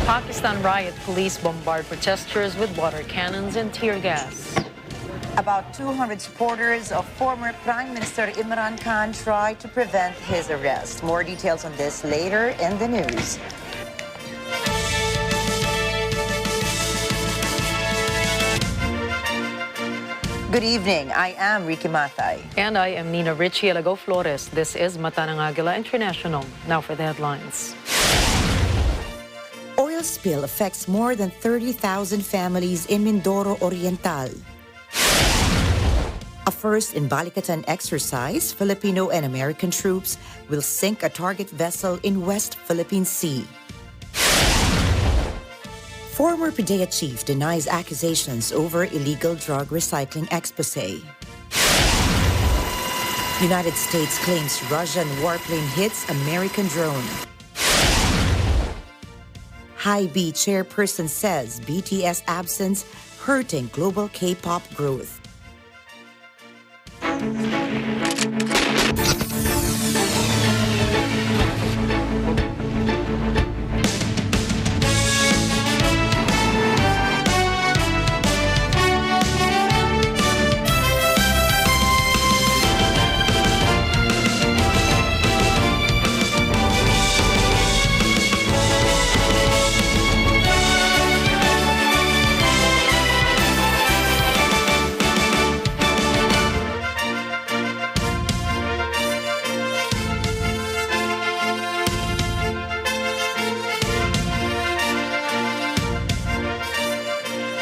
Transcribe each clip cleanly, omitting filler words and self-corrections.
Pakistan riot police bombard protesters with water cannons and tear gas. About 200 supporters of former Prime Minister Imran Khan tried to prevent his arrest. More details on this later in the news. Good evening. I am Ricky Matay. And I am Nina Richie Alago Flores. This is Mata ng Agila International. Now for the headlines. Oil spill affects more than 30,000 families in Mindoro Oriental. A first in Balikatan exercise, Filipino and American troops will sink a target vessel in West Philippine Sea. Former PDEA chief denies accusations over illegal drug recycling expose. United States claims Russian warplane hits American drone. High B chairperson says BTS absence hurting global K-pop growth.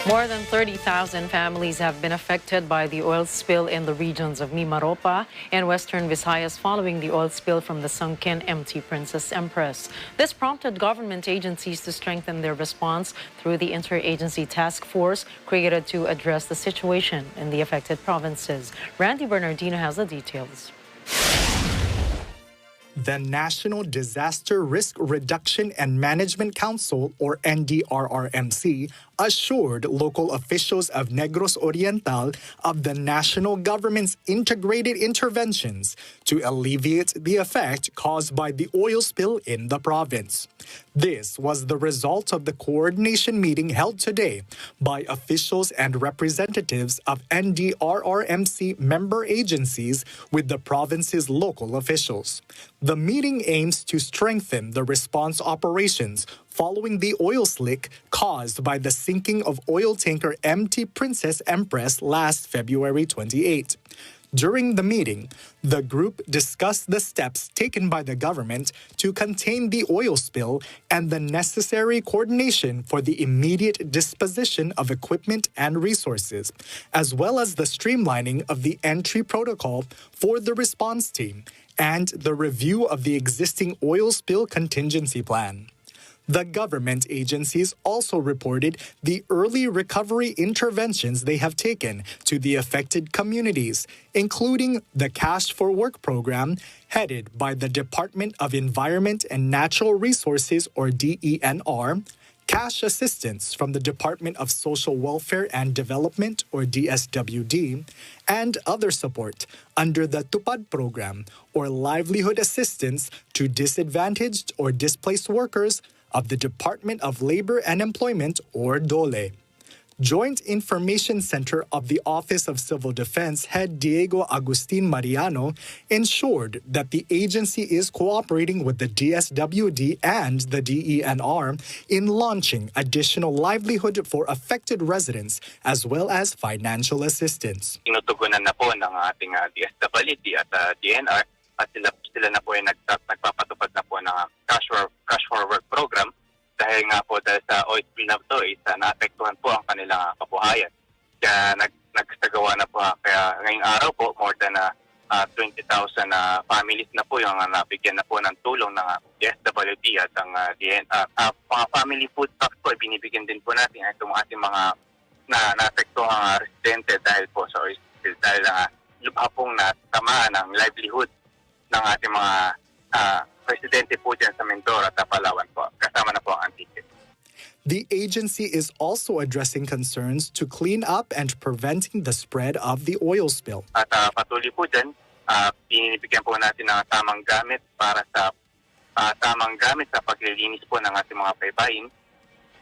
More than 30,000 families have been affected by the oil spill in the regions of Mimaropa and Western Visayas following the oil spill from the sunken MT Princess Empress. This prompted government agencies to strengthen their response through the interagency task force created to address the situation in the affected provinces. Randy Bernardino has the details. The National Disaster Risk Reduction and Management Council, or NDRRMC, assured local officials of Negros Oriental of the national government's integrated interventions to alleviate the effect caused by the oil spill in the province. This was the result of the coordination meeting held today by officials and representatives of NDRRMC member agencies with the province's local officials. The meeting aims to strengthen the response operations following the oil slick caused by the sinking of oil tanker MT Princess Empress last February 28. During the meeting, the group discussed the steps taken by the government to contain the oil spill and the necessary coordination for the immediate disposition of equipment and resources, as well as the streamlining of the entry protocol for the response team and the review of the existing oil spill contingency plan. The government agencies also reported the early recovery interventions they have taken to the affected communities, including the Cash for Work program headed by the Department of Environment and Natural Resources, or DENR, cash assistance from the Department of Social Welfare and Development, or DSWD, and other support under the TUPAD program, or Livelihood Assistance to Disadvantaged or Displaced Workers of the Department of Labor and Employment, or DOLE. Joint Information Center of the Office of Civil Defense head Diego Agustin Mariano ensured that the agency is cooperating with the DSWD and the DENR in launching additional livelihood for affected residents as well as financial assistance. Tinutugunan na po ng ating DSWD at DNR at sila na po ay nagpapatupad na po ng cash for work program dahil nga po dahil sa oil spill na ito is naapektuhan po ang kanilang kabuhayan. Kaya nagsagawa na po, kaya ngayong araw po more than 20,000 families na po yung nabigyan na po ng tulong ng DSWD at ang DNR. Mga family food packs po ay binibigyan din po natin itong ating mga naapektuhang residente dahil po sa oil spill dahil lubha pong natamaan ng livelihood ng ating mga presidente po dyan sa Mindoro at Palawan po. Kasama na po ang antique. The agency is also addressing concerns to clean up and preventing the spread of the oil spill. At patuloy po dyan, binibigyan po natin ng tamang gamit para sa paglilinis po ng ating mga paybayin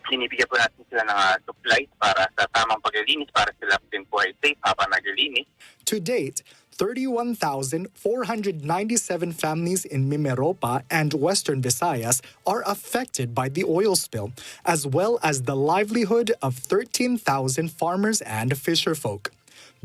Binibigyan po natin sila ng supplies para sa tamang paglilinis para sila din po ay safe habang naglilinis. To date, 31,497 families in Mimeropa and Western Visayas are affected by the oil spill, as well as the livelihood of 13,000 farmers and fisherfolk.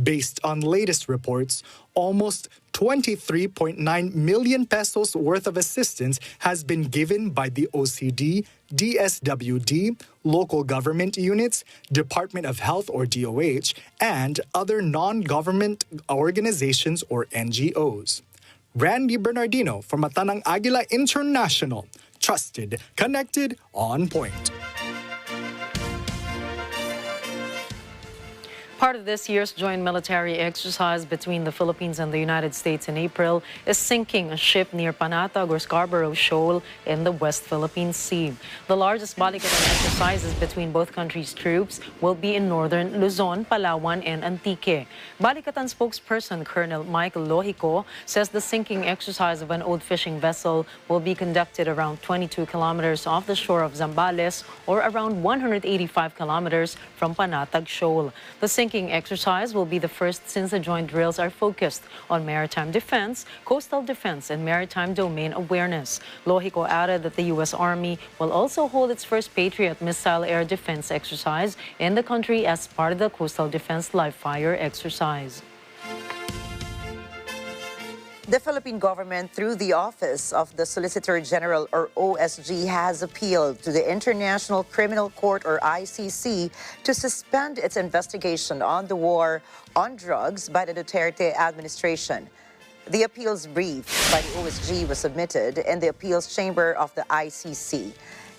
Based on latest reports, almost 23.9 million pesos worth of assistance has been given by the OCD, DSWD, local government units, Department of Health or DOH, and other non-government organizations or NGOs. Randy Bernardino from Matanang Agila International. Trusted, connected, on point. Part of this year's joint military exercise between the Philippines and the United States in April is sinking a ship near Panatag or Scarborough Shoal in the West Philippine Sea. The largest Balikatan exercises between both countries' troops will be in northern Luzon, Palawan, and Antique. Balikatan spokesperson Colonel Michael Lohico says the sinking exercise of an old fishing vessel will be conducted around 22 kilometers off the shore of Zambales or around 185 kilometers from Panatag Shoal. The sinking exercise will be the first since the joint drills are focused on maritime defense, coastal defense, and maritime domain awareness. Lohico added that the U.S. Army will also hold its first Patriot missile air defense exercise in the country as part of the Coastal Defense Live Fire exercise. The Philippine government, through the Office of the Solicitor General, or OSG, has appealed to the International Criminal Court, or ICC, to suspend its investigation on the war on drugs by the Duterte administration. The appeals brief by the OSG was submitted in the appeals chamber of the ICC.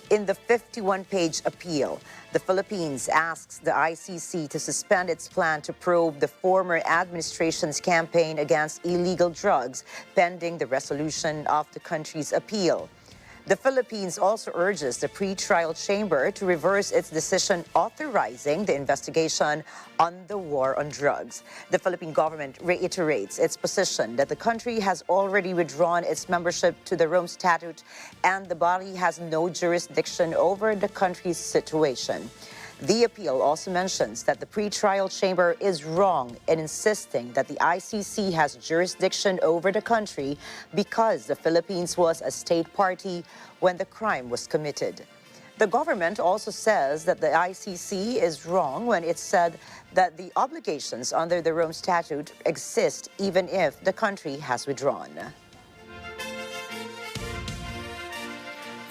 In the 51-page appeal, the Philippines asks the ICC to suspend its plan to probe the former administration's campaign against illegal drugs pending the resolution of the country's appeal. The Philippines also urges the pre-trial chamber to reverse its decision authorizing the investigation on the war on drugs. The Philippine government reiterates its position that the country has already withdrawn its membership to the Rome Statute and the body has no jurisdiction over the country's situation. The appeal also mentions that the pre-trial chamber is wrong in insisting that the ICC has jurisdiction over the country because the Philippines was a state party when the crime was committed. The government also says that the ICC is wrong when it said that the obligations under the Rome Statute exist even if the country has withdrawn.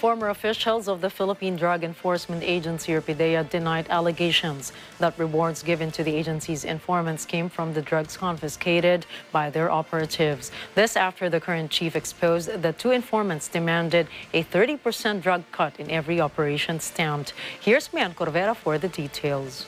Former officials of the Philippine Drug Enforcement Agency, or PDEA, denied allegations that rewards given to the agency's informants came from the drugs confiscated by their operatives. This after the current chief exposed that two informants demanded a 30% drug cut in every operation stamped. Here's Mian Corvera for the details.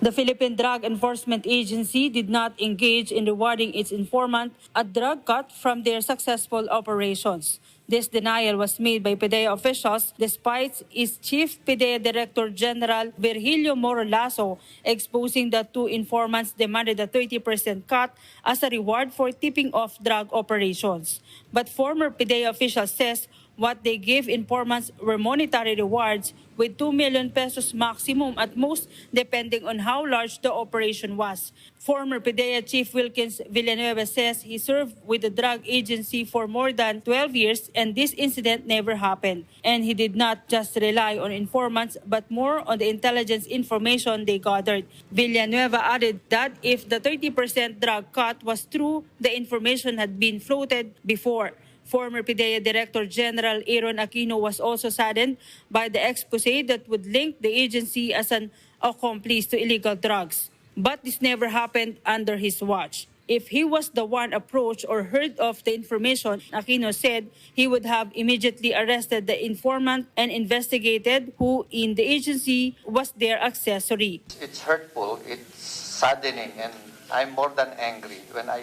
The Philippine Drug Enforcement Agency did not engage in rewarding its informant a drug cut from their successful operations. This denial was made by PDEA officials despite its Chief PDEA Director General Virgilio Moro Lasso exposing that two informants demanded a 30% cut as a reward for tipping off drug operations. But former PDEA officials says what they gave informants were monetary rewards with 2 million pesos maximum at most, depending on how large the operation was. Former PDEA Chief Wilkins Villanueva says he served with the drug agency for more than 12 years and this incident never happened. And he did not just rely on informants but more on the intelligence information they gathered. Villanueva added that if the 30% drug cut was true, the information had been floated before. Former PDEA Director General Aaron Aquino was also saddened by the expose that would link the agency as an accomplice to illegal drugs. But this never happened under his watch. If he was the one approached or heard of the information, Aquino said he would have immediately arrested the informant and investigated who in the agency was their accessory. It's hurtful, it's saddening, and I'm more than angry when I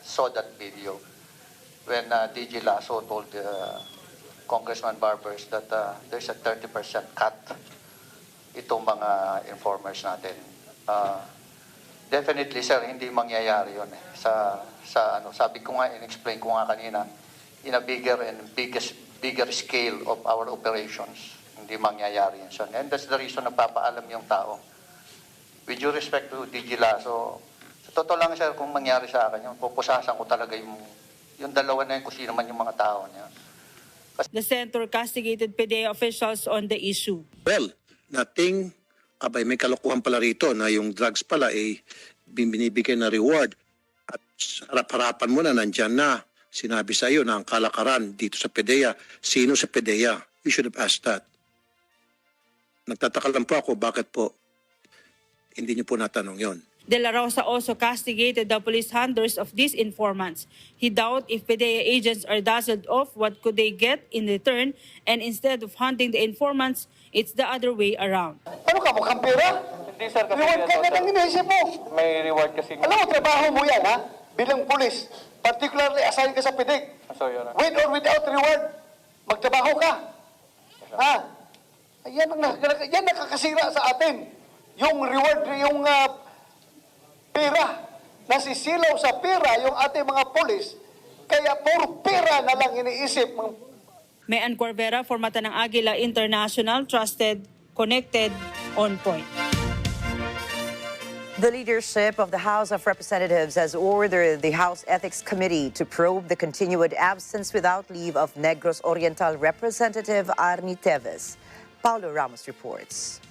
saw that video. When DG Lasso told Congressman Barbers that there's a 30% cut itong mga informers natin. Definitely, sir, hindi mangyayari yun. Sabi ko nga, in-explain ko nga kanina, in a bigger and bigger scale of our operations, hindi mangyayari yan siya. And that's the reason nagpapaalam yung tao. With due respect to Agila, so sa totoo lang, sir, kung mangyari sa akin, yung pupusasan ko talaga yung dalawa na yun, kung sino man yung mga tao niya. The center castigated PDEA officials on the issue. Well, nothing, abay may kalokohan pala rito na yung drugs pala ay binibigay na reward at harap-harapan mo na nandyan na sinabi sa iyo na ang kalakaran dito sa PDEA. Sino sa PDEA? You should have asked that. Nagtataka lang po ako bakit po hindi niyo po natanong yon. De La Rosa also castigated the police handlers of these informants. He doubt if PDEA agents are dazzled off what could they get in return, and instead of hunting the informants, it's the other way around. Ano ka, mukhang pera? Hindi sir, kasi Reward ka na ng iniisip mo. may reward kasi. Alam mo, trabaho mo yan, ha? Bilang pulis. Particularly, assign ka sa PDEC. So, Your Honor. With or without reward, magtrabaho ka. Ha? Yan nakakasira sa atin. Yung reward, yung pera. Nasisilaw sa pera yung ating mga pulis. Kaya puro pera na lang iniisip. Mayan Corvera for Mata ng Agila International, trusted, connected, on point. The leadership of the House of Representatives has ordered the House Ethics Committee to probe the continued absence without leave of Negros Oriental Representative Arnie Teves. Paulo Ramos reports.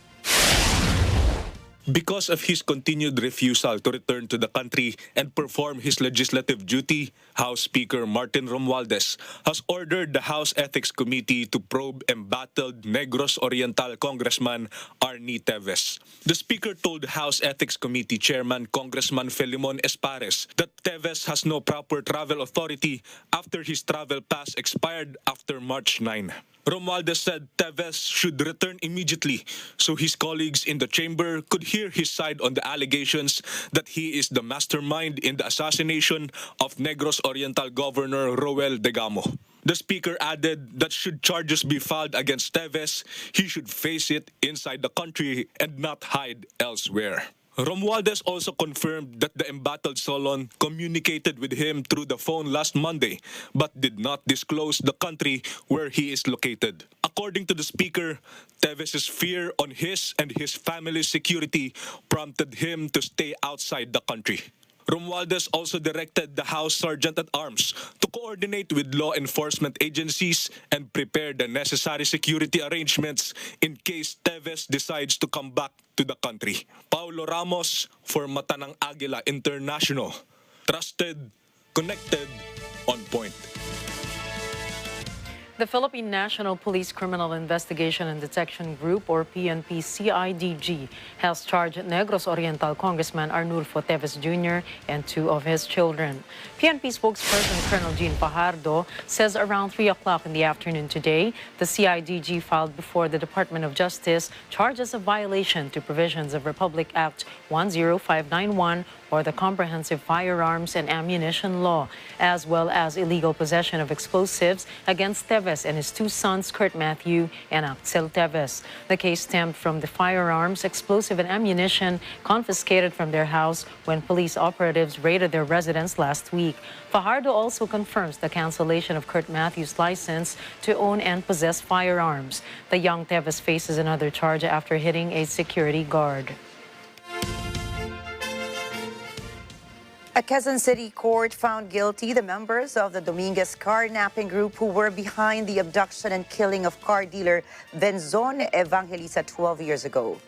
Because of his continued refusal to return to the country and perform his legislative duty, House Speaker Martin Romualdez has ordered the House Ethics Committee to probe embattled Negros Oriental Congressman Arnie Teves. The Speaker told House Ethics Committee Chairman Congressman Filimon Espares that Teves has no proper travel authority after his travel pass expired after March 9. Romualdez said Teves should return immediately so his colleagues in the chamber could hear his side on the allegations that he is the mastermind in the assassination of Negros Oriental Governor Roel Degamo. The Speaker added that should charges be filed against Teves, he should face it inside the country and not hide elsewhere. Romualdez also confirmed that the embattled Solon communicated with him through the phone last Monday but did not disclose the country where he is located. According to the Speaker, Teves' fear on his and his family's security prompted him to stay outside the country. Romualdez also directed the House Sergeant-at-Arms to coordinate with law enforcement agencies and prepare the necessary security arrangements in case Teves decides to come back to the country. Paulo Ramos for Mata ng Agila International. Trusted, connected, on point. The Philippine National Police Criminal Investigation and Detection Group, or PNP-CIDG, has charged Negros Oriental Congressman Arnulfo Teves Jr. and two of his children. PNP spokesperson Colonel Jean Fajardo says around 3 o'clock in the afternoon today, the CIDG filed before the Department of Justice charges of violation to provisions of Republic Act 10591 or the Comprehensive Firearms and Ammunition Law, as well as illegal possession of explosives against Teves and his two sons, Kurt Matthew and Axel Teves. The case stemmed from the firearms, explosive and ammunition confiscated from their house when police operatives raided their residence last week. Fajardo also confirms the cancellation of Kurt Matthew's license to own and possess firearms. The young Teves faces another charge after hitting a security guard. A Quezon City court found guilty the members of the Dominguez carnapping group who were behind the abduction and killing of car dealer Benzon Evangelista 12 years ago.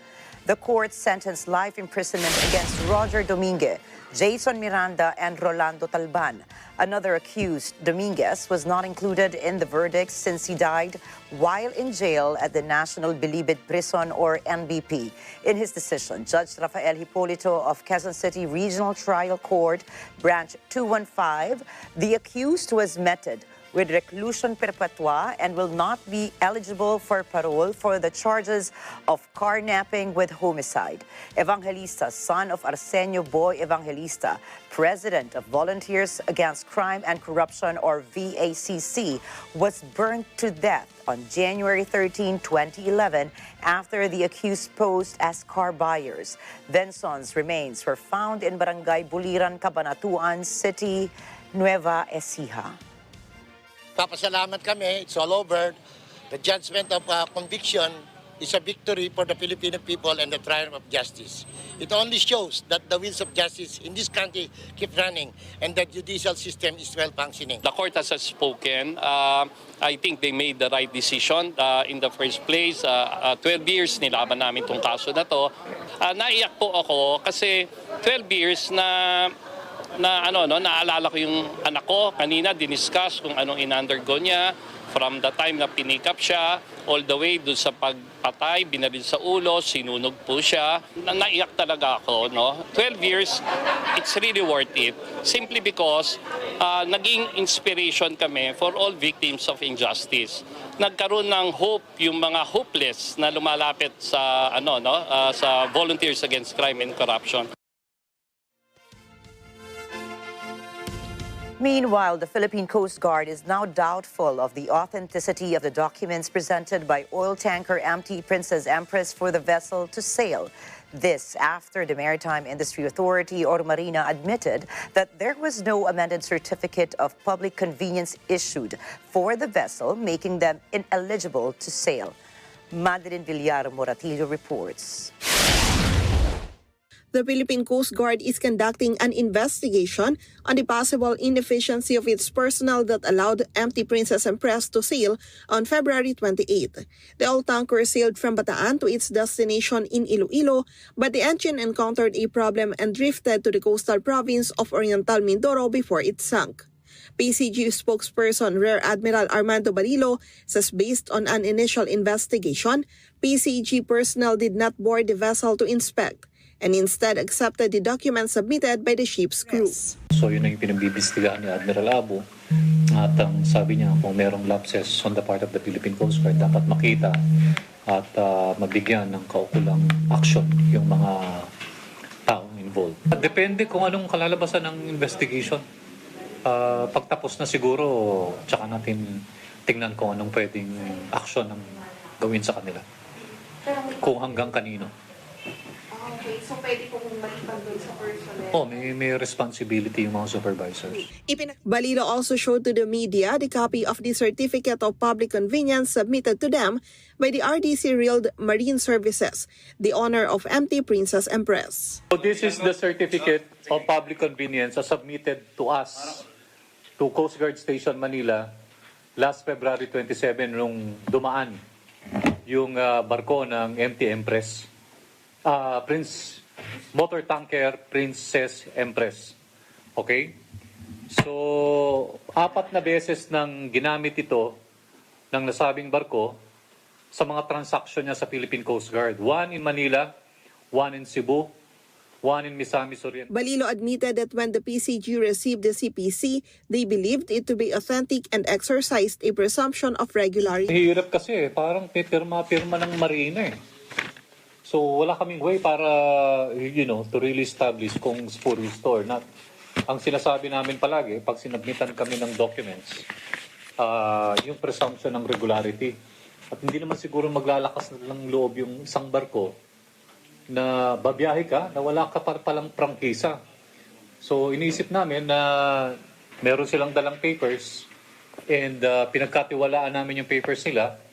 The court sentenced life imprisonment against Roger Dominguez, Jason Miranda, and Rolando Talban. Another accused, Dominguez, was not included in the verdict since he died while in jail at the National Bilibid Prison, or NBP. In his decision, Judge Rafael Hipolito of Quezon City Regional Trial Court, Branch 215, the accused was meted with reclusion perpetua and will not be eligible for parole for the charges of carnapping with homicide. Evangelista, son of Arsenio Boy Evangelista, president of Volunteers Against Crime and Corruption, or VACC, was burned to death on January 13, 2011, after the accused posed as car buyers. Benson's remains were found in Barangay Buliran, Cabanatuan City, Nueva Ecija. nagpapasalamat kami. It's all over. The judgment of conviction is a victory for the Filipino people and the triumph of justice. It only shows that the wheels of justice in this country keep running and the judicial system is well functioning. The court has spoken. I think they made the right decision in the first place. 12 years nilaban namin itong kaso na to. Naiyak po ako kasi 12 years naalala ko yung anak ko. Kanina diniscuss kung anong in-undergo niya. From the time na pinikap siya, all the way dun sa pagpatay, binaril sa ulo, sinunog po siya. Naiyak talaga ako, no? 12 years, it's really worth it. Simply because naging inspiration kami for all victims of injustice. Nagkaroon ng hope yung mga hopeless na lumalapit sa sa Volunteers Against Crime and Corruption. Meanwhile, the Philippine Coast Guard is now doubtful of the authenticity of the documents presented by oil tanker MT Princess Empress for the vessel to sail. This after the Maritime Industry Authority or Marina admitted that there was no amended certificate of public convenience issued for the vessel, making them ineligible to sail. Madeline Villar Moratillo reports. The Philippine Coast Guard is conducting an investigation on the possible inefficiency of its personnel that allowed MT Princess Empress to sail on February 28. The oil tanker sailed from Bataan to its destination in Iloilo, but the engine encountered a problem and drifted to the coastal province of Oriental Mindoro before it sank. PCG spokesperson Rear Admiral Armando Balilo says based on an initial investigation, PCG personnel did not board the vessel to inspect and instead accepted the documents submitted by the ship's crew. So yun ang pinagbibestigaan ni Admiral Abu. At ang sabi niya kung merong lapses on the part of the Philippine Coast Guard, dapat makita at mabigyan ng kaukulang action yung mga taong involved. Depende kung anong kalalabasan ng investigation. Pagtapos na siguro, tsaka natin tingnan kung anong pwedeng action ang gawin sa kanila. Kung hanggang kanino. Okay, so pwede pong malipan doon sa personnel? May responsibility yung mga supervisors. Balilo also showed to the media the copy of the Certificate of Public Convenience submitted to them by the RDC Real Marine Services, the owner of MT Princess Empress. So this is the Certificate of Public Convenience submitted to us, to Coast Guard Station Manila, last February 27 nung dumaan yung barko ng MT Empress. Motor tanker Princess Empress. Okay? So, 4 na beses nang ginamit ito ng nasabing barko sa mga transaksyon niya sa Philippine Coast Guard. 1 in Manila, 1 in Cebu, 1 in Misamis Oriental. Balilo admitted that when the PCG received the CPC, they believed it to be authentic and exercised a presumption of regularity. Hirap kasi, parang pirma ng Marina eh. So wala kaming way para, to really establish kung spurious to or not. Ang sinasabi namin palagi, pag sinabmitan kami ng documents, yung presumption ng regularity. At hindi naman siguro maglalakas ng loob yung isang barko na babiyahe ka, na wala ka palang prangkisa. So iniisip namin na meron silang dalang papers and pinagkatiwalaan namin yung papers nila.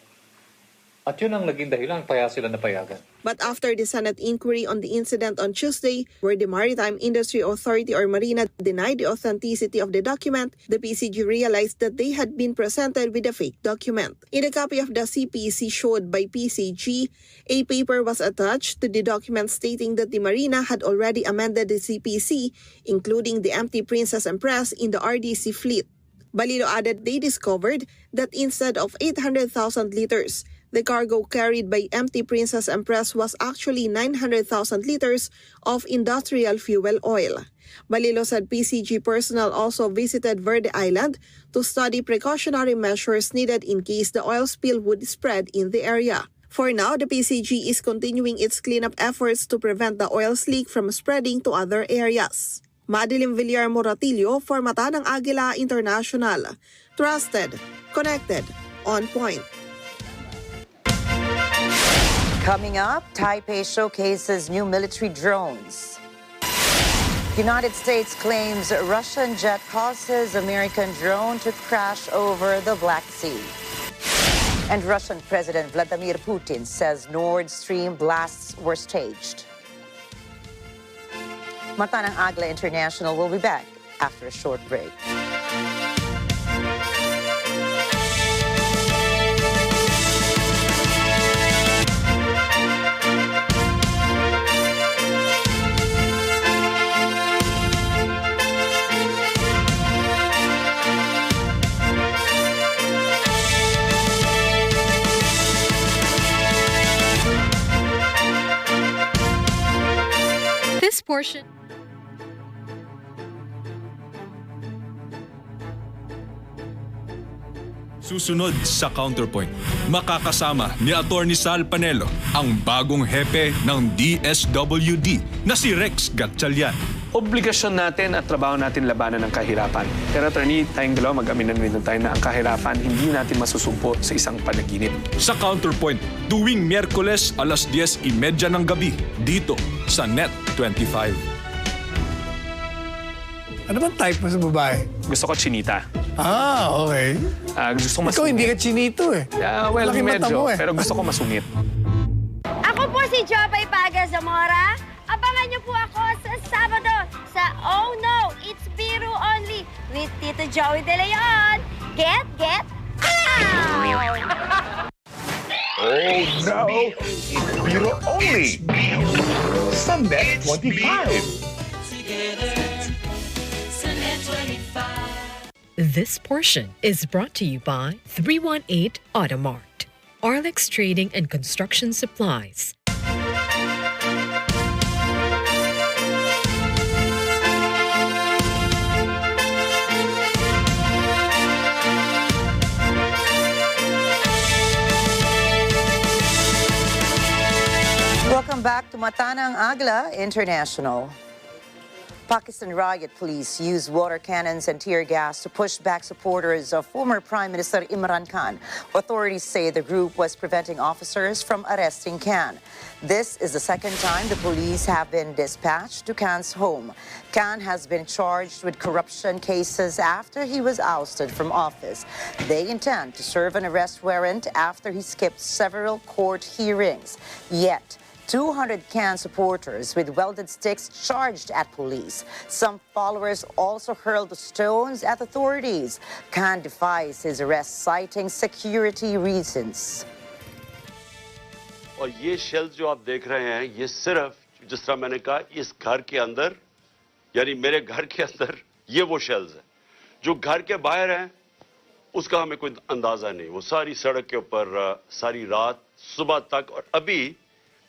At yun ang naging dahilan, kaya sila napayagan. But after the Senate inquiry on the incident on Tuesday, where the Maritime Industry Authority or Marina denied the authenticity of the document, the PCG realized that they had been presented with a fake document. In a copy of the CPC showed by PCG, a paper was attached to the document stating that the Marina had already amended the CPC, including the MT Princess Empress in the RDC fleet. Balilo added they discovered that instead of 800,000 liters, the cargo carried by MT Princess Empress was actually 900,000 liters of industrial fuel oil. Balilo said PCG personnel also visited Verde Island to study precautionary measures needed in case the oil spill would spread in the area. For now, the PCG is continuing its cleanup efforts to prevent the oil leak from spreading to other areas. Madeline Villar Moratillo for Mata ng Agila International. Trusted, connected, on point. Coming up, Taipei showcases new military drones. United States claims Russian jet causes American drone to crash over the Black Sea. And Russian President Vladimir Putin says Nord Stream blasts were staged. Mata ng Agila International will be back after a short break. This portion. Susunod sa Counterpoint, makakasama ni Atty. Sal Panelo ang bagong hepe ng DSWD na si Rex Gatchalian. Obligasyon natin at trabaho natin labanan ng kahirapan. Pero attorney, tayong dalawa mag-aminan din tayo na ang kahirapan hindi natin masusumpo sa isang panaginip. Sa Counterpoint, tuwing Miyerkules alas 10:30 ng gabi dito sa Net 25. Ano bang type mo sa babae? Gusto ko chinita. Ah, okay. Gusto ko masungit. Ikaw hindi ka chinito eh. Well, Laki mata medyo. mo eh. Pero gusto ko masungit. Ako po si Jobay Paga Zamora. Abangan niyo po ako sa Sabado sa Oh No, It's Biro Only with Tito Joey De Leon. Get out! Oh no, it's Biro Only. Sunday 25. This portion is brought to you by 318 Automart, Arlex Trading and Construction Supplies. Welcome back to Mata ng Agila International. Pakistan riot police used water cannons and tear gas to push back supporters of former Prime Minister Imran Khan. Authorities say the group was preventing officers from arresting Khan. This is the second time the police have been dispatched to Khan's home. Khan has been charged with corruption cases after he was ousted from office. They intend to serve an arrest warrant after he skipped several court hearings. Yet, 200 Khan supporters with welded sticks charged at police. Some followers also hurled stones at authorities. Khan defies his arrest, citing security reasons. और ये shells जो आप देख रहे हैं ये सिर्फ जिस तरह मैंने कहा इस घर के अंदर यानी मेरे घर के अंदर ये वो शेल्स है जो घर के बाहर हैं उसका हमें कोई अंदाजा नहीं वो सारी सड़क के ऊपर सारी रात सुबह तक और अभी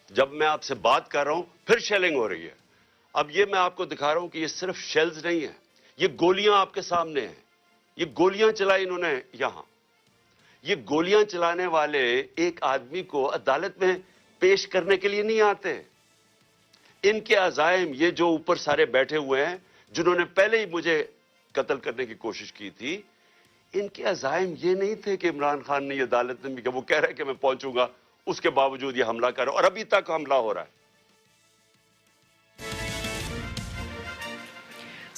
जब मैं आपसे बात कर रहा हूं फिर शेलिंग हो रही है अब ये मैं आपको दिखा रहा हूं कि ये सिर्फ शेल्स नहीं है ये गोलियां आपके सामने हैं ये गोलियां चलाई इन्होंने यहां ये गोलियां चलाने वाले एक आदमी को अदालत में पेश करने के लिए नहीं आते इनके अजाइम ये जो ऊपर सारे बैठे हुए हैं जिन्होंने पहले ही मुझे कत्ल करने की कोशिश की थी इनके अजाइम ये नहीं थे कि इमरान खान ने ये अदालत में वो कह रहा है कि मैं पहुंचूंगा उसके बावजूद ये हमला कर और अभी तक हमला हो रहा है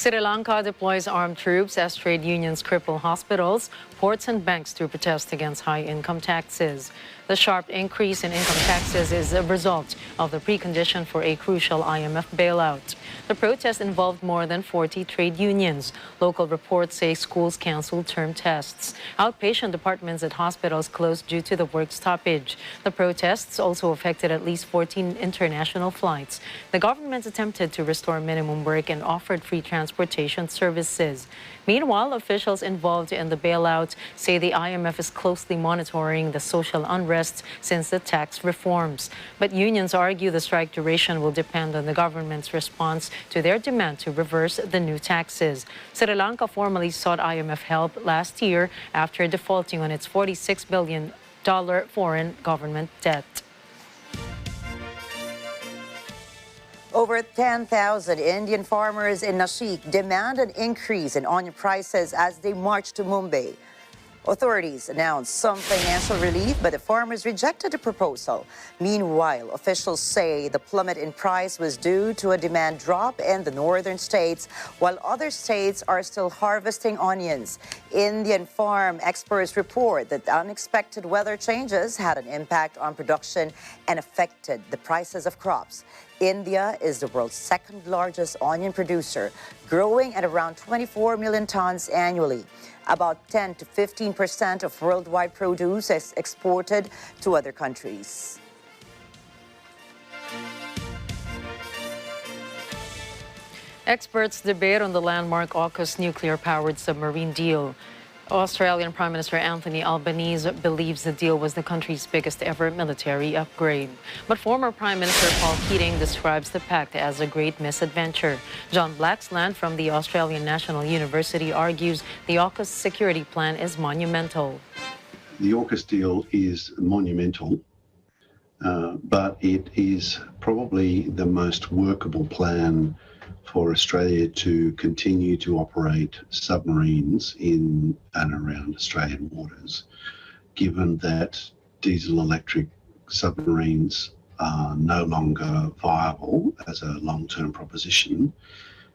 Sri Lanka deploys armed troops as trade unions cripple hospitals, ports and banks through protest against high income taxes. The sharp increase in income taxes is a result of the precondition for a crucial IMF bailout. The protest involved more than 40 trade unions. Local reports say schools canceled term tests. Outpatient departments at hospitals closed due to the work stoppage. The protests also affected at least 14 international flights. The government attempted to restore minimum work and offered free transportation services. Meanwhile, officials involved in the bailout say the IMF is closely monitoring the social unrest since the tax reforms. But unions argue the strike duration will depend on the government's response to their demand to reverse the new taxes. Sri Lanka formally sought IMF help last year after defaulting on its $46 billion foreign government debt. Over 10,000 Indian farmers in Nashik demand an increase in onion prices as they march to Mumbai. Authorities announced some financial relief, but the farmers rejected the proposal. Meanwhile, officials say the plummet in price was due to a demand drop in the northern states, while other states are still harvesting onions. Indian farm experts report that unexpected weather changes had an impact on production and affected the prices of crops. India is the world's second largest onion producer, growing at around 24 million tons annually. About 10 to 15% of worldwide produce is exported to other countries. Experts debate on the landmark AUKUS nuclear-powered submarine deal. Australian Prime Minister Anthony Albanese believes the deal was the country's biggest ever military upgrade. But former Prime Minister Paul Keating describes the pact as a great misadventure. John Blaxland from the Australian National University argues the AUKUS security plan is monumental. The AUKUS deal is monumental, but it is probably the most workable plan for Australia to continue to operate submarines in and around Australian waters, given that diesel-electric submarines are no longer viable as a long-term proposition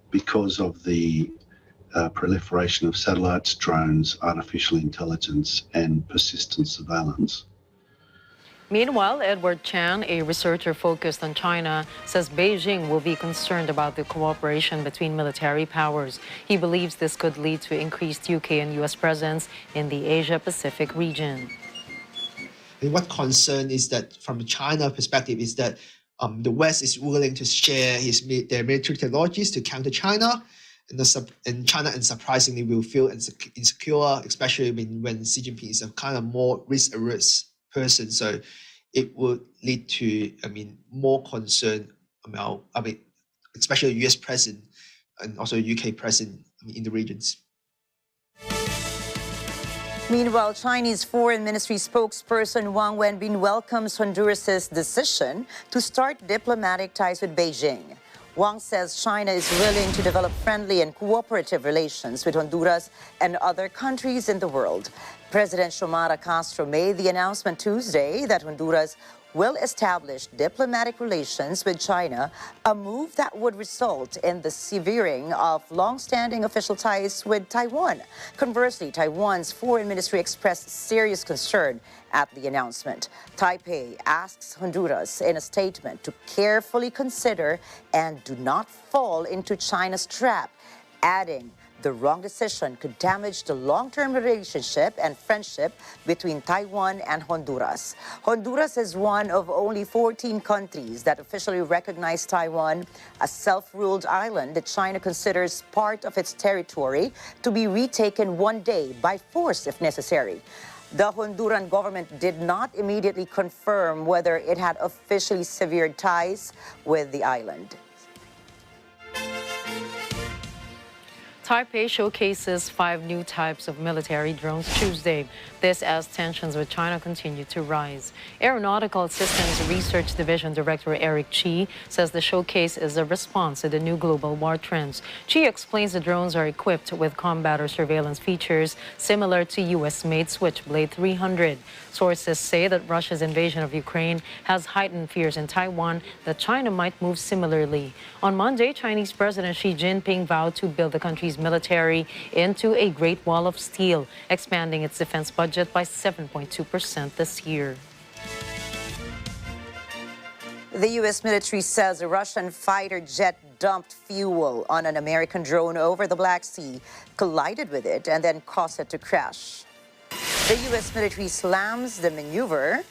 because of the proliferation of satellites, drones, artificial intelligence, and persistent surveillance. Meanwhile, Edward Chan, a researcher focused on China, says Beijing will be concerned about the cooperation between military powers. He believes this could lead to increased UK and US presence in the Asia-Pacific region. What concern is that, from a China perspective, is that the West is willing to share their military technologies to counter China, and China, surprisingly, will feel insecure, especially when Xi Jinping is a kind of more risk-averse person. So it would lead to, more concern about, especially US presence and also UK presence in the regions. Meanwhile, Chinese Foreign Ministry spokesperson Wang Wenbin welcomes Honduras' decision to start diplomatic ties with Beijing. Wang says China is willing to develop friendly and cooperative relations with Honduras and other countries in the world. President Xiomara Castro made the announcement Tuesday that Honduras will establish diplomatic relations with China, a move that would result in the severing of long-standing official ties with Taiwan. Conversely, Taiwan's foreign ministry expressed serious concern at the announcement. Taipei asks Honduras in a statement to carefully consider and do not fall into China's trap, adding the wrong decision could damage the long-term relationship and friendship between Taiwan and Honduras. Honduras is one of only 14 countries that officially recognize Taiwan, a self-ruled island that China considers part of its territory to be retaken one day by force if necessary. The Honduran government did not immediately confirm whether it had officially severed ties with the island. Taipei showcases 5 new types of military drones Tuesday. This as tensions with China continue to rise. Aeronautical Systems Research Division Director Eric Chi says the showcase is a response to the new global war trends. Chi explains the drones are equipped with combat or surveillance features similar to US-made Switchblade 300. Sources say that Russia's invasion of Ukraine has heightened fears in Taiwan that China might move similarly. On Monday, Chinese President Xi Jinping vowed to build the country's military into a Great Wall of Steel, expanding its defense budget by 7.2% this year. The U.S. military says a Russian fighter jet dumped fuel on an American drone over the Black Sea, collided with it, and then caused it to crash. The U.S. military slams the maneuver.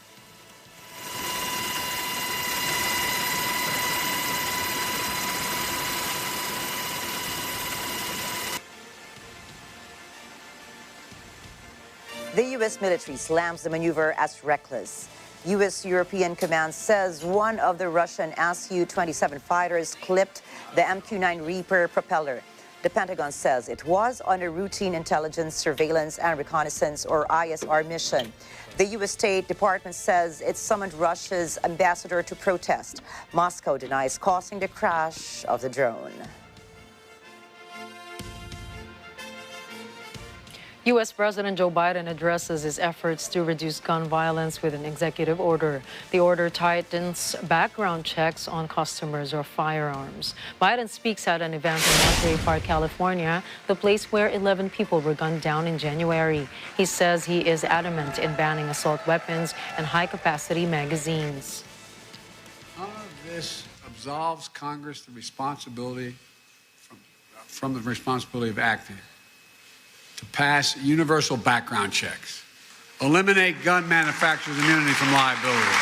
The U.S. military slams the maneuver as reckless. U.S. European Command says one of the Russian Su-27 fighters clipped the MQ-9 Reaper propeller. The Pentagon says it was on a routine intelligence, surveillance, and reconnaissance, or ISR mission. The U.S. State Department says it summoned Russia's ambassador to protest. Moscow denies causing the crash of the drone. U.S. President Joe Biden addresses his efforts to reduce gun violence with an executive order. The order tightens background checks on customers of firearms. Biden speaks at an event in Monterey Park, California, the place where 11 people were gunned down in January. He says he is adamant in banning assault weapons and high-capacity magazines. None of this absolves Congress the responsibility from the responsibility of acting to pass universal background checks, eliminate gun manufacturers' immunity from liability.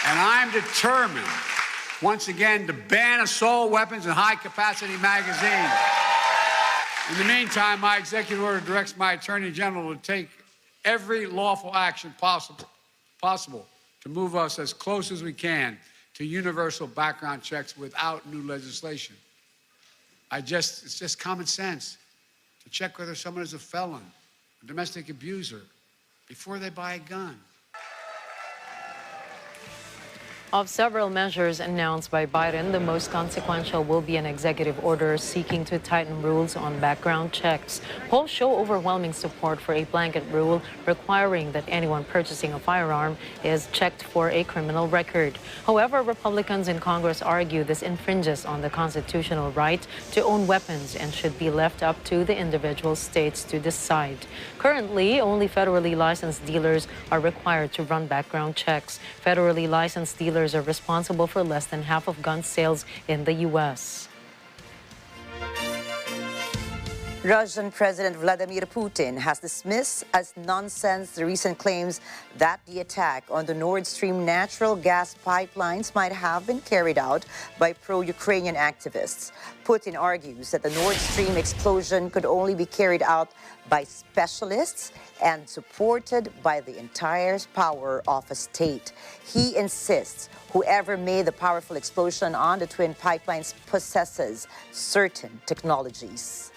And I'm determined, once again, to ban assault weapons and high-capacity magazines. In the meantime, my executive order directs my Attorney General to take every lawful action possible to move us as close as we can to universal background checks without new legislation. It's just common sense to check whether someone is a felon, a domestic abuser, before they buy a gun. Of several measures announced by Biden, the most consequential will be an executive order seeking to tighten rules on background checks. Polls show overwhelming support for a blanket rule requiring that anyone purchasing a firearm is checked for a criminal record. However, Republicans in Congress argue this infringes on the constitutional right to own weapons and should be left up to the individual states to decide. Currently, only federally licensed dealers are required to run background checks. Federally licensed dealers are responsible for less than half of gun sales in the U.S. Russian President Vladimir Putin has dismissed as nonsense the recent claims that the attack on the Nord Stream natural gas pipelines might have been carried out by pro-Ukrainian activists. Putin argues that the Nord Stream explosion could only be carried out by specialists and supported by the entire power of a state. He insists whoever made the powerful explosion on the twin pipelines possesses certain technologies.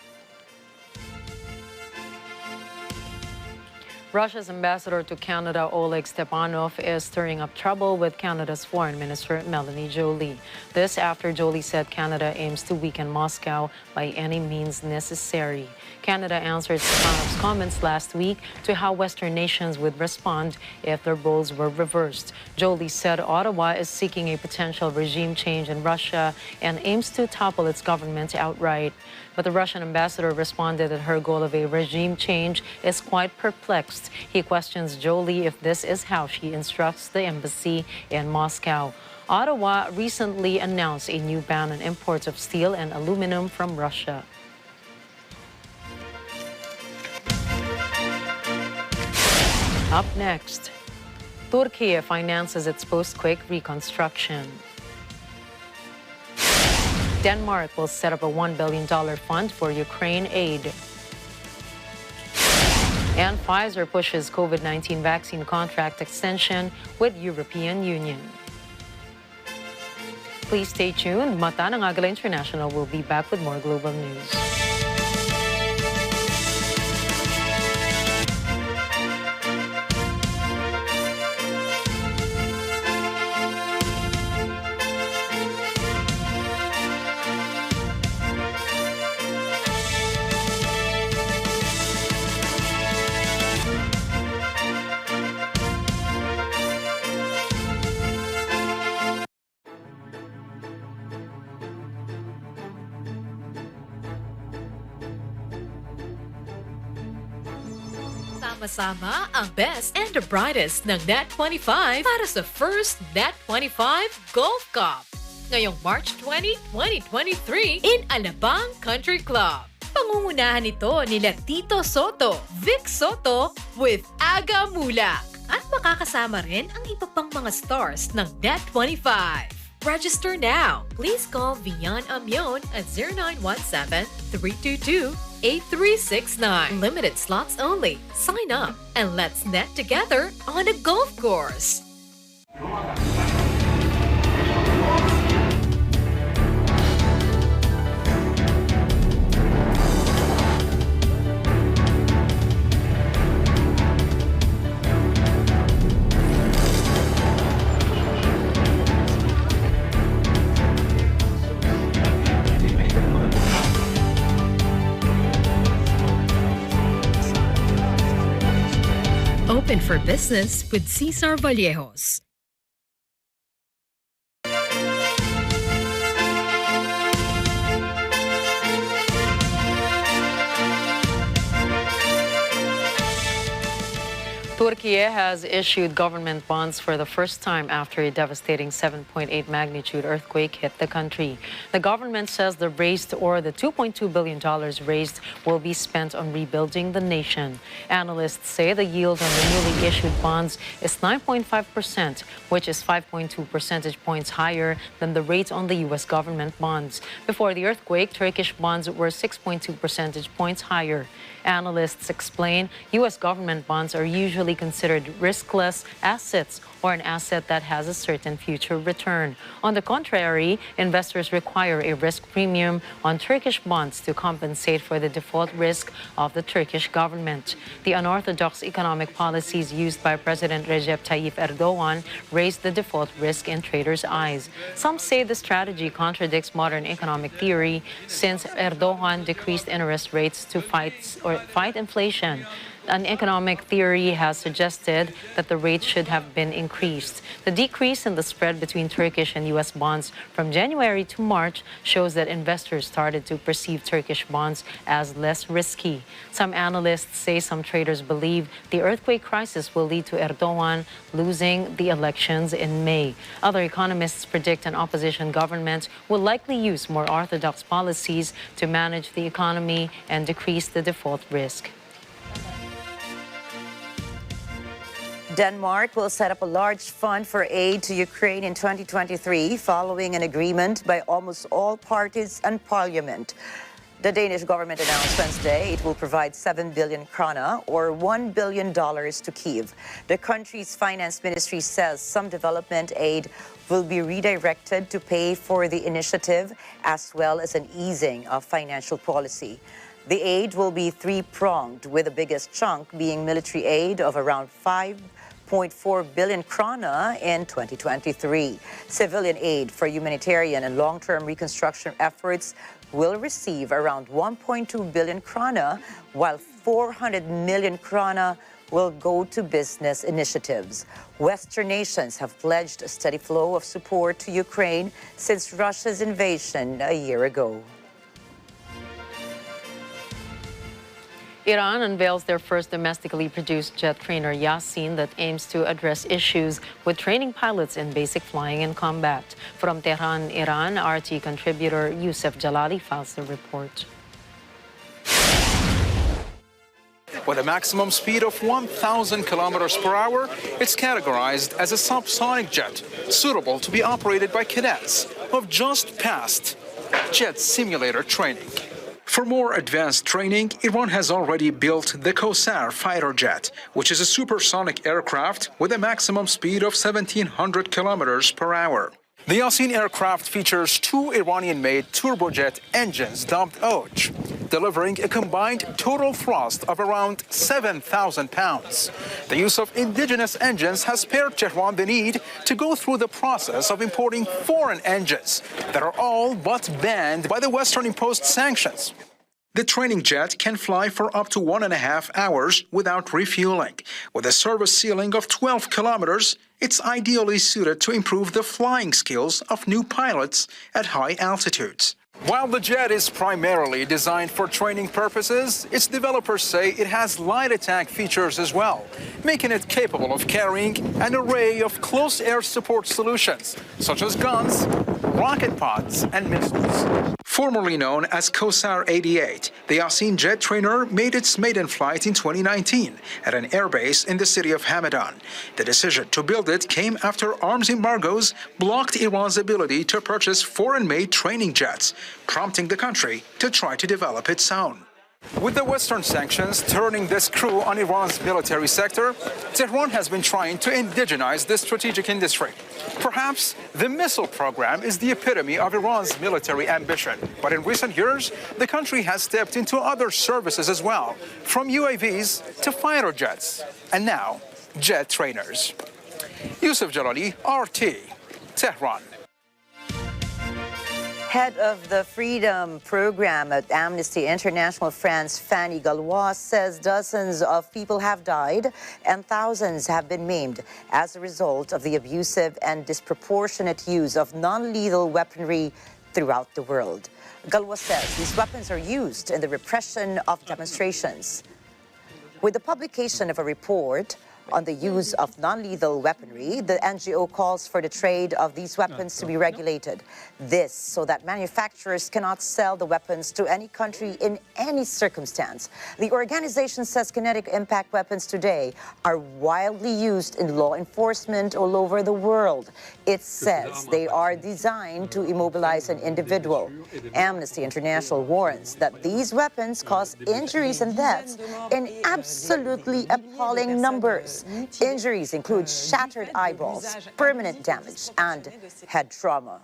Russia's ambassador to Canada, Oleg Stepanov, is stirring up trouble with Canada's Foreign Minister, Melanie Joly. This after Joly said Canada aims to weaken Moscow by any means necessary. Canada answered Stepanov's comments last week to how Western nations would respond if their roles were reversed. Joly said Ottawa is seeking a potential regime change in Russia and aims to topple its government outright. But the Russian ambassador responded that her goal of a regime change is quite perplexed. He questions Joly if this is how she instructs the embassy in Moscow. Ottawa recently announced a new ban on imports of steel and aluminum from Russia. Up next, Turkey finances its post-quake reconstruction. Denmark will set up a $1 billion fund for Ukraine aid. And Pfizer pushes COVID-19 vaccine contract extension with European Union. Please stay tuned. Mata ng Agila International will be back with more global news. Sama-sama ang best and the brightest ng Net25 para sa first Net25 Golf Cup. Ngayong March 20, 2023 in Alabang Country Club. Pangungunahan ito nila Tito Soto, Vic Soto with Aga Mulak. At makakasama rin ang iba pang mga stars ng Net25. Register now. Please call Vian Amyon at 0917-322-8369. Limited slots only. Sign up and let's net together on a golf course. Open for business with Cesar Vallejos. Turkey has issued government bonds for the first time after a devastating 7.8 magnitude earthquake hit the country. The government says the $2.2 billion raised will be spent on rebuilding the nation. Analysts say the yield on the newly issued bonds is 9.5%, which is 5.2 percentage points higher than the rate on the U.S. government bonds. Before the earthquake, Turkish bonds were 6.2 percentage points higher. Analysts explain U.S. government bonds are usually considered riskless assets or an asset that has a certain future return. On the contrary, investors require a risk premium on Turkish bonds to compensate for the default risk of the Turkish government. The unorthodox economic policies used by President Recep Tayyip Erdogan raised the default risk in traders' eyes. Some say the strategy contradicts modern economic theory since Erdogan decreased interest rates to fight inflation. An economic theory has suggested that the rate should have been increased. The decrease in the spread between Turkish and U.S. bonds from January to March shows that investors started to perceive Turkish bonds as less risky. Some analysts say some traders believe the earthquake crisis will lead to Erdogan losing the elections in May. Other economists predict an opposition government will likely use more orthodox policies to manage the economy and decrease the default risk. Denmark will set up a large fund for aid to Ukraine in 2023 following an agreement by almost all parties and parliament. The Danish government announced Wednesday it will provide 7 billion krona or $1 billion to Kyiv. The country's finance ministry says some development aid will be redirected to pay for the initiative as well as an easing of financial policy. The aid will be three-pronged, with the biggest chunk being military aid of around 5.4 billion krona in 2023. Civilian aid for humanitarian and long-term reconstruction efforts will receive around 1.2 billion krona, while 400 million krona will go to business initiatives. Western nations have pledged a steady flow of support to Ukraine since Russia's invasion a year ago. Iran unveils their first domestically produced jet trainer, Yasin, that aims to address issues with training pilots in basic flying and combat. From Tehran, Iran, RT contributor Yusuf Jalali files the report. With a maximum speed of 1,000 kilometers per hour, it's categorized as a subsonic jet, suitable to be operated by cadets who have just passed jet simulator training. For more advanced training, Iran has already built the Kausar fighter jet, which is a supersonic aircraft with a maximum speed of 1,700 kilometers per hour. The Yasin aircraft features two Iranian-made turbojet engines dubbed Oj, delivering a combined total thrust of around 7,000 pounds. The use of indigenous engines has spared Tehran the need to go through the process of importing foreign engines that are all but banned by the Western-imposed sanctions. The training jet can fly for up to 1.5 hours without refueling. With a service ceiling of 12 kilometers, it's ideally suited to improve the flying skills of new pilots at high altitudes. While the jet is primarily designed for training purposes, its developers say it has light attack features as well, making it capable of carrying an array of close air support solutions, such as guns, rocket pods, and missiles. Formerly known as Kausar 88, the Yasin jet trainer made its maiden flight in 2019 at an airbase in the city of Hamadan. The decision to build it came after arms embargoes blocked Iran's ability to purchase foreign-made training jets, prompting the country to try to develop its own. With the Western sanctions turning the screw on Iran's military sector, Tehran has been trying to indigenize this strategic industry. Perhaps the missile program is the epitome of Iran's military ambition. But in recent years, the country has stepped into other services as well, from UAVs to fighter jets, and now jet trainers. Yusuf Jalali, RT, Tehran. Head of the Freedom Program at Amnesty International France, Fanny Galois, says dozens of people have died and thousands have been maimed as a result of the abusive and disproportionate use of non-lethal weaponry throughout the world. Galois says these weapons are used in the repression of demonstrations. With the publication of a report on the use of non-lethal weaponry, the NGO calls for the trade of these weapons to be regulated. This so that manufacturers cannot sell the weapons to any country in any circumstance. The organization says kinetic impact weapons today are widely used in law enforcement all over the world. It says they are designed to immobilize an individual. Amnesty International warns that these weapons cause injuries and deaths in absolutely appalling numbers. Injuries include shattered eyeballs, permanent damage, and head trauma.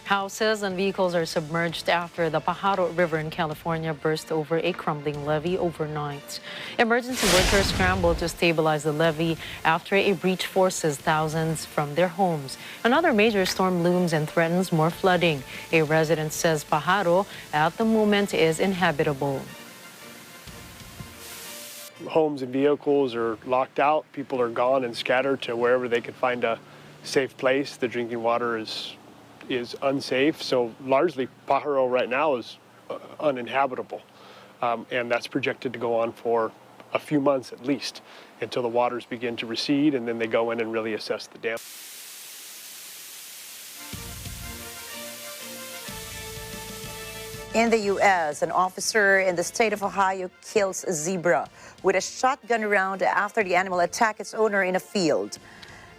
Houses and vehicles are submerged after the Pajaro River in California burst over a crumbling levee overnight. Emergency workers scrambled to stabilize the levee after a breach forces thousands from their homes. Another major storm looms and threatens more flooding. A resident says Pajaro at the moment is inhabitable. Homes and vehicles are locked out. People are gone and scattered to wherever they could find a safe place. The drinking water is unsafe, so largely Pajaro right now is uninhabitable, and that's projected to go on for a few months at least until the waters begin to recede, and then they go in and really assess the dam. In the U.S., an officer in the state of Ohio kills a zebra with a shotgun round after the animal attacked its owner in a field.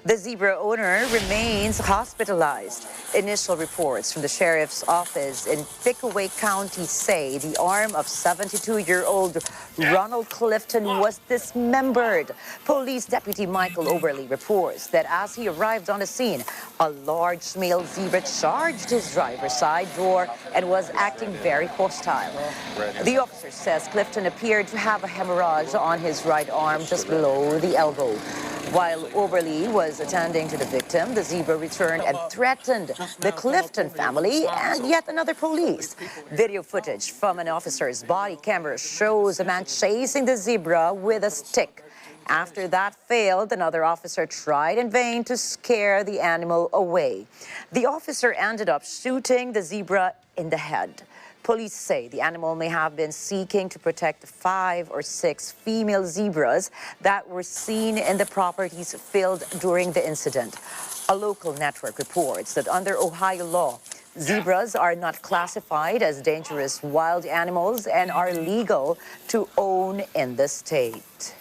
The zebra owner remains hospitalized. Initial reports from the sheriff's office in Pickaway County say the arm of 72-year-old Ronald Clifton was dismembered. Police Deputy Michael Oberly reports that as he arrived on the scene, a large male zebra charged his driver's side door and was acting very hostile. The officer says Clifton appeared to have a hemorrhage on his right arm just below the elbow. While Oberly was attending to the victim, the zebra returned and threatened the Clifton family and yet another police. Video footage from an officer's body camera shows a man chasing the zebra with a stick. After that failed, another officer tried in vain to scare the animal away. The officer ended up shooting the zebra in the head. Police say the animal may have been seeking to protect 5 or 6 female zebras that were seen in the properties filled during the incident. A local network reports that under Ohio law, zebras are not classified as dangerous wild animals and are legal to own in the state.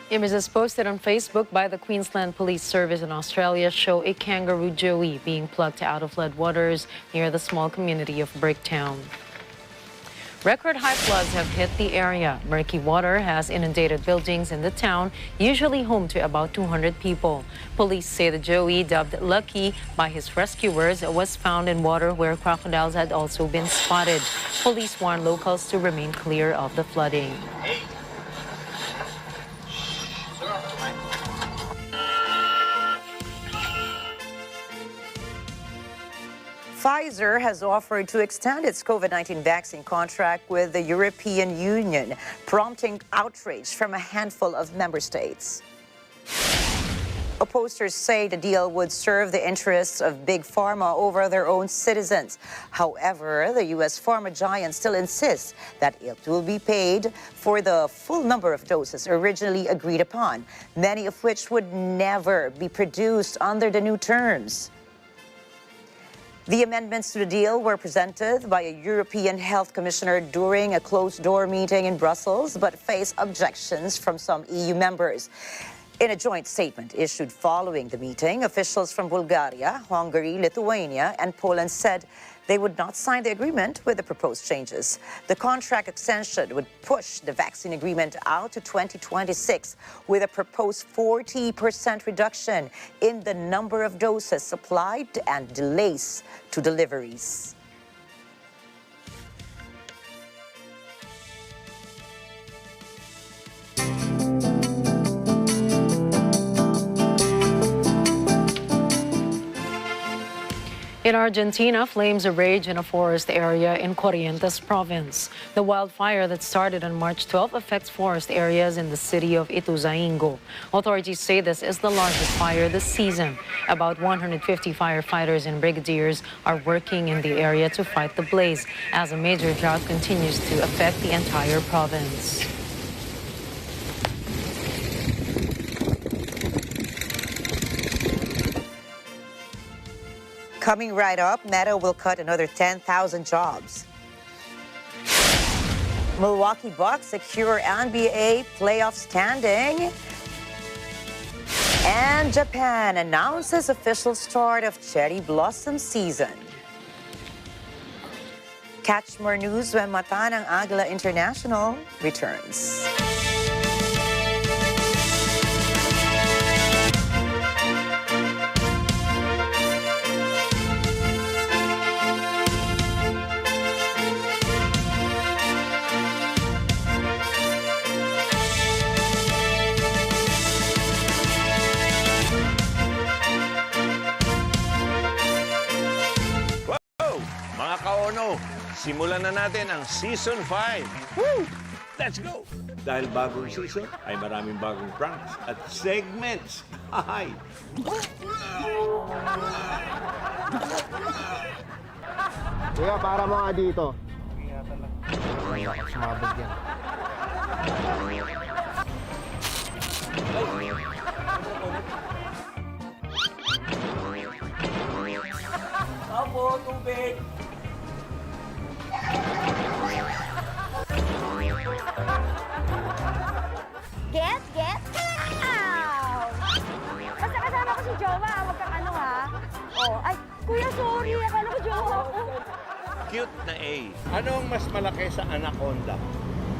Images posted on Facebook by the Queensland Police Service in Australia show a kangaroo joey being plucked out of floodwaters near the small community of Bricktown. Record high floods have hit the area. Murky water has inundated buildings in the town, usually home to about 200 people. Police say the joey, dubbed Lucky by his rescuers, was found in water where crocodiles had also been spotted. Police warn locals to remain clear of the flooding. Pfizer has offered to extend its COVID-19 vaccine contract with the European Union, prompting outrage from a handful of member states. Opposers say the deal would serve the interests of Big Pharma over their own citizens. However, the U.S. pharma giant still insists that it will be paid for the full number of doses originally agreed upon, many of which would never be produced under the new terms. The amendments to the deal were presented by a European health commissioner during a closed-door meeting in Brussels, but face objections from some EU members. In a joint statement issued following the meeting, officials from Bulgaria, Hungary, Lithuania, and Poland said they would not sign the agreement with the proposed changes. The contract extension would push the vaccine agreement out to 2026 with a proposed 40% reduction in the number of doses supplied and delays to deliveries. In Argentina, flames rage in a forest area in Corrientes province. The wildfire that started on March 12 affects forest areas in the city of Ituzaingó. Authorities say this is the largest fire this season. About 150 firefighters and brigadiers are working in the area to fight the blaze as a major drought continues to affect the entire province. Coming right up, Meta will cut another 10,000 jobs. Milwaukee Bucks secure NBA playoff standing. And Japan announces official start of cherry blossom season. Catch more news when Mata ng Agila International returns. Mga kaono, simulan na natin ang Season 5. Woo! Let's go! Dahil bagong season, ay maraming bagong pranks at segments. Hi! Kuya, para mo nga dito. Sumabog yan. Opo, tubig! Get? Ow! Basta kasama ko si Jowa, huwag kang ano ha. Oh, ay, kuya, sorry. Akala ko Jowa ko. Cute na A. Anong mas malaki sa anaconda?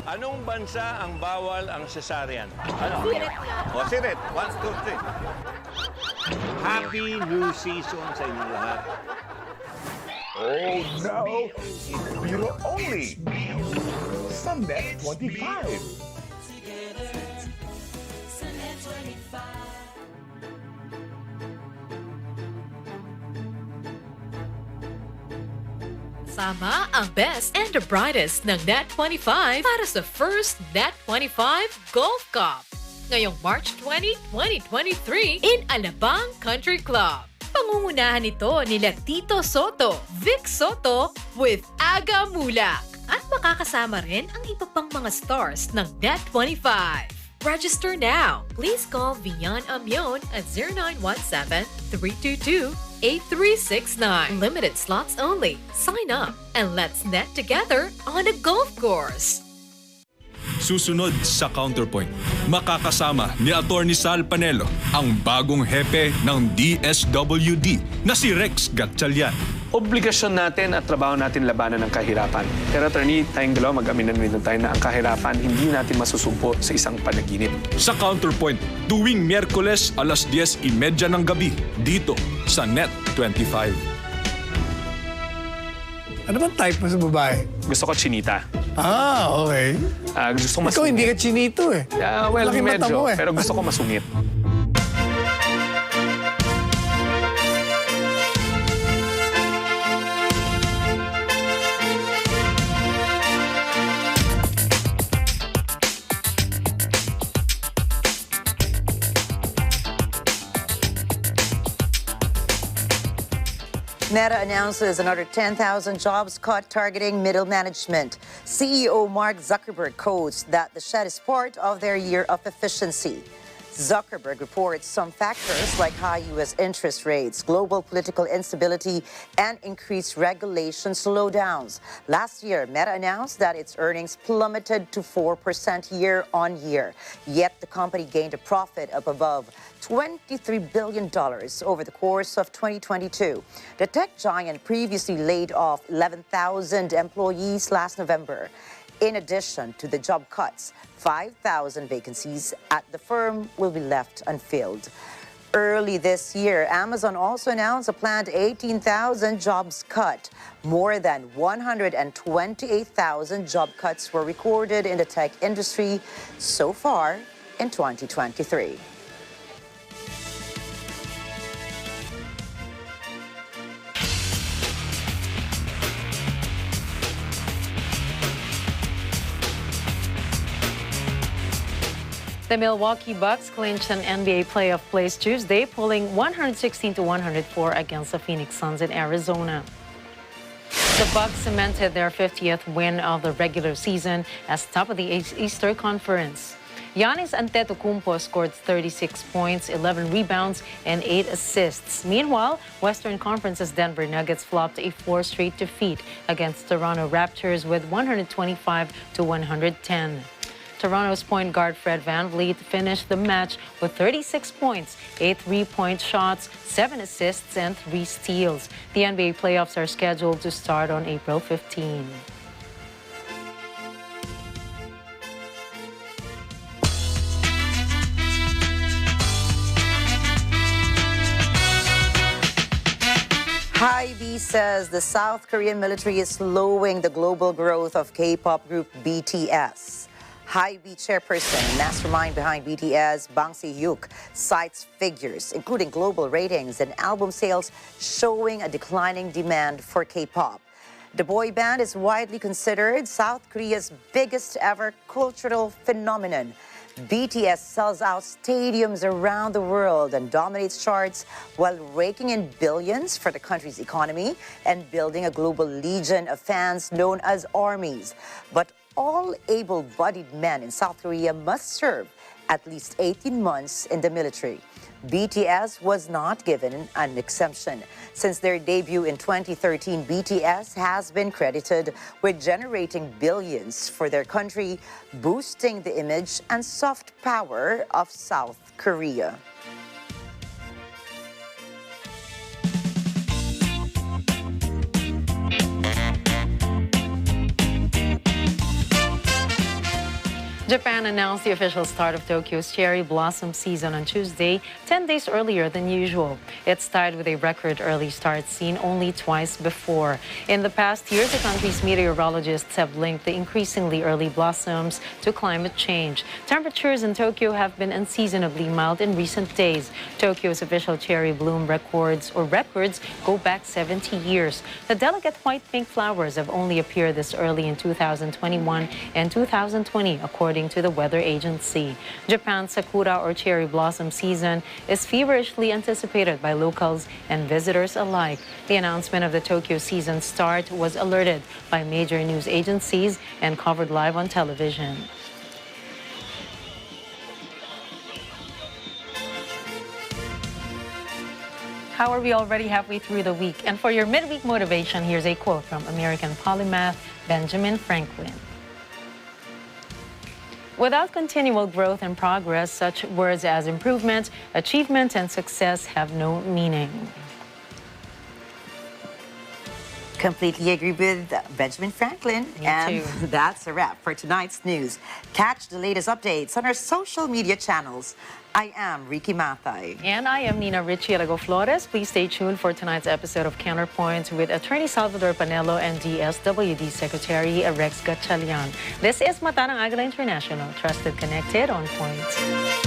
Anong bansa ang bawal ang cesarean? Ano? Sirit nga. O, sirit. 1, 2, 3. Happy New Season sa inyong lahat. Oh no! It's Biro only! Sa Net 25! Sama ang best and the brightest ng Net25 para sa first Net25 Golf Cup. Ngayong March 20, 2023 in Alabang Country Club. Pangungunahan ito nila Tito Soto, Vic Soto with Aga Mulak. At makakasama rin ang iba pang mga stars ng Net25. Register now. Please call Vian Amyon at 0917-322-8369. Limited slots only. Sign up and let's net together on a golf course. Susunod sa Counterpoint, makakasama ni Atty. Sal Panelo ang bagong hepe ng DSWD na si Rex Gatchalian. Obligasyon natin at trabaho natin labanan ng kahirapan. Pero attorney, tayong dalawa mag-aminan tayo na ang kahirapan hindi natin masusumpo sa isang panaginip. Sa Counterpoint, tuwing Miyerkules alas 10:30 ng gabi dito sa Net 25. Ano bang type mo sa babae? Gusto ko chinita. Ah, okay. Gusto ko masungit. Ikaw hindi ka chinito eh. Well, Laki mata medyo. mo eh. Pero gusto ko masungit. Meta announces another 10,000 jobs cut targeting middle management. CEO Mark Zuckerberg quotes that the shed is part of their year of efficiency. Zuckerberg reports some factors like high U.S. interest rates, global political instability, and increased regulation slowdowns. Last year, Meta announced that its earnings plummeted to 4% year-on-year. Yet the company gained a profit of above $23 billion over the course of 2022. The tech giant previously laid off 11,000 employees last November. In addition to the job cuts, 5,000 vacancies at the firm will be left unfilled. Early this year, Amazon also announced a planned 18,000 jobs cut. More than 128,000 job cuts were recorded in the tech industry so far in 2023. The Milwaukee Bucks clinched an NBA playoff place Tuesday, pulling 116-104 against the Phoenix Suns in Arizona. The Bucks cemented their 50th win of the regular season as top of the Eastern Conference. Giannis Antetokounmpo scored 36 points, 11 rebounds, and 8 assists. Meanwhile, Western Conference's Denver Nuggets flopped a 4th straight defeat against Toronto Raptors with 125-110. Toronto's point guard Fred VanVleet finished the match with 36 points, 8 3-point shots, 7 assists, and 3 steals. The NBA playoffs are scheduled to start on April 15. Hy-Vee says the South Korean military is slowing the global growth of K-pop group BTS. Hy-Vee chairperson and mastermind behind BTS, Bang Si-hyuk, cites figures, including global ratings and album sales, showing a declining demand for K-pop. The boy band is widely considered South Korea's biggest ever cultural phenomenon. BTS sells out stadiums around the world and dominates charts while raking in billions for the country's economy and building a global legion of fans known as armies. But all able-bodied men in South Korea must serve at least 18 months in the military. BTS was not given an exemption. Since their debut in 2013, BTS has been credited with generating billions for their country, boosting the image and soft power of South Korea. Japan announced the official start of Tokyo's cherry blossom season on Tuesday, 10 days earlier than usual. It's tied with a record early start seen only twice before. In the past years, the country's meteorologists have linked the increasingly early blossoms to climate change. Temperatures in Tokyo have been unseasonably mild in recent days. Tokyo's official cherry bloom records go back 70 years. The delicate white-pink flowers have only appeared this early in 2021 and 2020, according to the weather agency. Japan's sakura or cherry blossom season is feverishly anticipated by locals and visitors alike. The announcement of the Tokyo season start was alerted by major news agencies and covered live on television. How are we already halfway through the week? And for your midweek motivation, here's a quote from American polymath Benjamin Franklin. Without continual growth and progress, such words as improvement, achievement, and success have no meaning. Completely agree with Benjamin Franklin. Me too. That's a wrap for tonight's news. Catch the latest updates on our social media channels. I am Ricky Matay. And I am Nina Richie Alago Flores. Please stay tuned for tonight's episode of Counterpoint with Attorney Salvador Panelo and DSWD Secretary Rex Gatchalian. This is Mata ng Agila International, trusted, connected, on point.